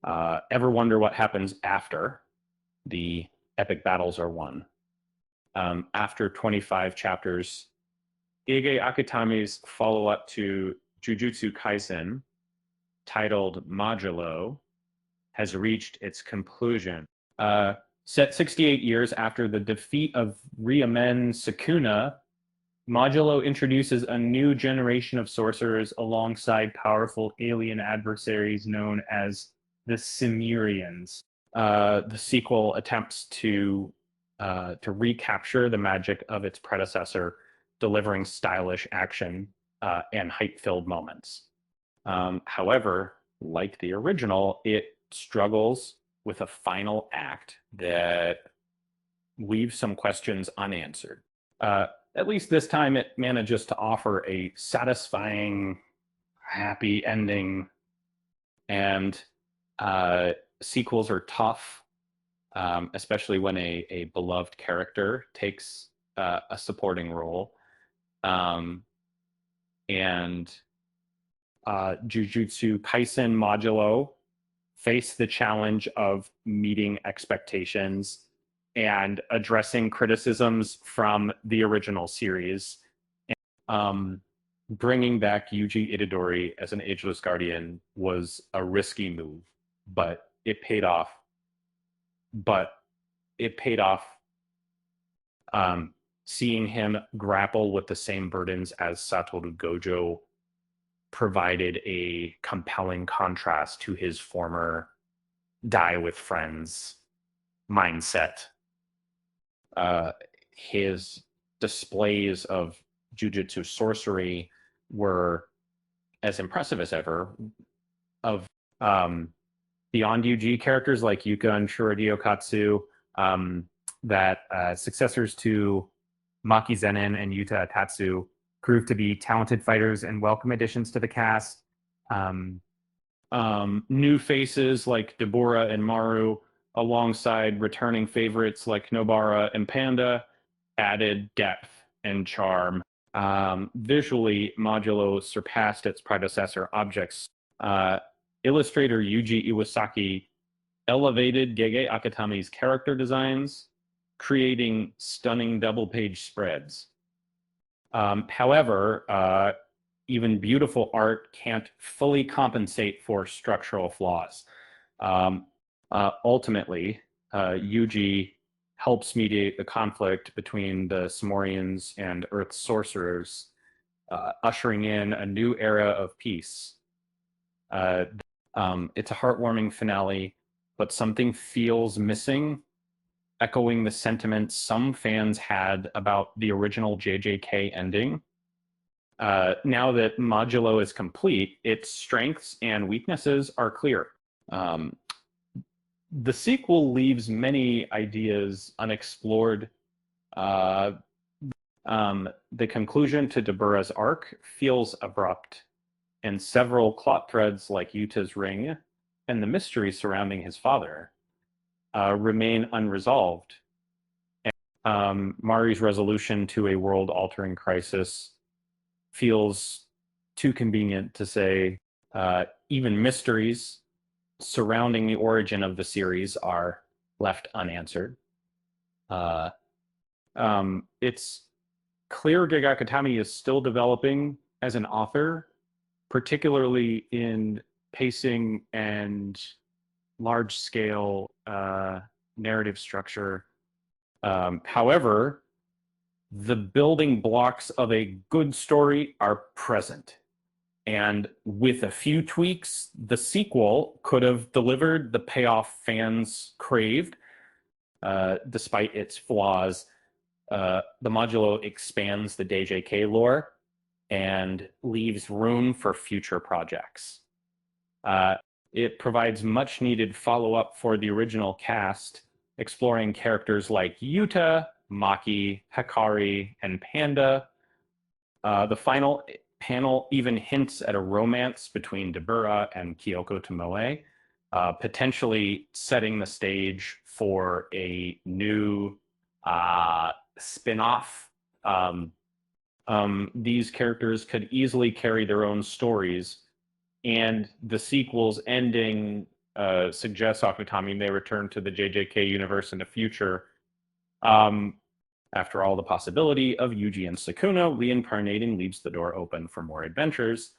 Ever wonder what happens after the epic battles are won? After 25 chapters, Gege Akutami's follow-up to Jujutsu Kaisen, titled Modulo, has reached its conclusion. Set 68 years after the defeat of Ryomen Sukuna, Modulo introduces a new generation of sorcerers alongside powerful alien adversaries known as the Simurians. The sequel attempts to recapture the magic of its predecessor, delivering stylish action and hype-filled moments. However, like the original, it struggles with a final act that leaves some questions unanswered. At least this time, it manages to offer a satisfying, happy ending, and sequels are tough, especially when a beloved character takes a supporting role. And Jujutsu Kaisen Modulo face the challenge of meeting expectations and addressing criticisms from the original series. Bringing back Yuji Itadori as an ageless guardian was a risky move, but it paid off. Seeing him grapple with the same burdens as Satoru Gojo provided a compelling contrast to his former die with friends mindset. His displays of jujutsu sorcery were as impressive as ever. Of beyond UG characters like Yuka and Shuradio Katsu, that successors to Maki Zenin and Yuta Tatsu proved to be talented fighters and welcome additions to the cast. New faces like Deborah and Maru, alongside returning favorites like Nobara and Panda, added depth and charm. Visually, Modulo surpassed its predecessor objects. Illustrator Yuji Iwasaki elevated Gege Akutami's character designs, creating stunning double-page spreads. However, even beautiful art can't fully compensate for structural flaws. Ultimately, Yuji helps mediate the conflict between the Simurians and Earth's sorcerers, ushering in a new era of peace. It's a heartwarming finale, but something feels missing, echoing the sentiments some fans had about the original JJK ending. Now that Modulo is complete, its strengths and weaknesses are clear. The sequel leaves many ideas unexplored. The conclusion to Deborah's arc feels abrupt, and several plot threads like Yuta's ring and the mystery surrounding his father remain unresolved. And, Mari's resolution to a world-altering crisis feels too convenient to say. Even mysteries surrounding the origin of the series are left unanswered. It's clear Gege Akutami is still developing as an author, particularly in pacing and large-scale narrative structure. However, the building blocks of a good story are present. And with a few tweaks, the sequel could have delivered the payoff fans craved. Despite its flaws, the Modulo expands the JJK lore and leaves room for future projects. It provides much needed follow-up for the original cast, exploring characters like Yuta, Maki, Hikari, and Panda. The final panel even hints at a romance between Deborah and Kyoko Tomoe, potentially setting the stage for a new spin-off. These characters could easily carry their own stories, and the sequel's ending suggests Akutami may return to the JJK universe in the future. After all, the possibility of Yuji and Sukuna reincarnating leaves the door open for more adventures.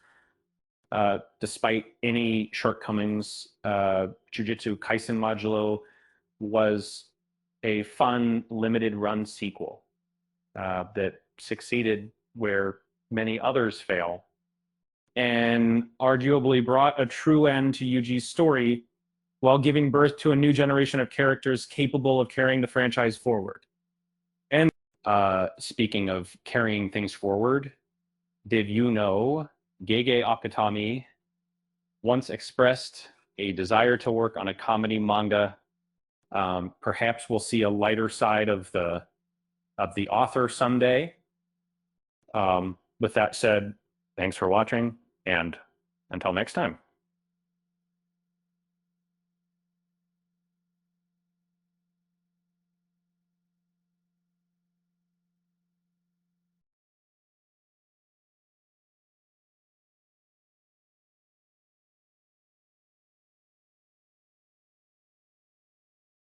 Despite any shortcomings, Jujutsu Kaisen Modulo was a fun, limited run sequel that succeeded where many others fail, and arguably brought a true end to Yuji's story while giving birth to a new generation of characters capable of carrying the franchise forward. And speaking of carrying things forward, did you know Gege Akutami once expressed a desire to work on a comedy manga? Perhaps we'll see a lighter side of the author someday. With that said, thanks for watching, and until next time.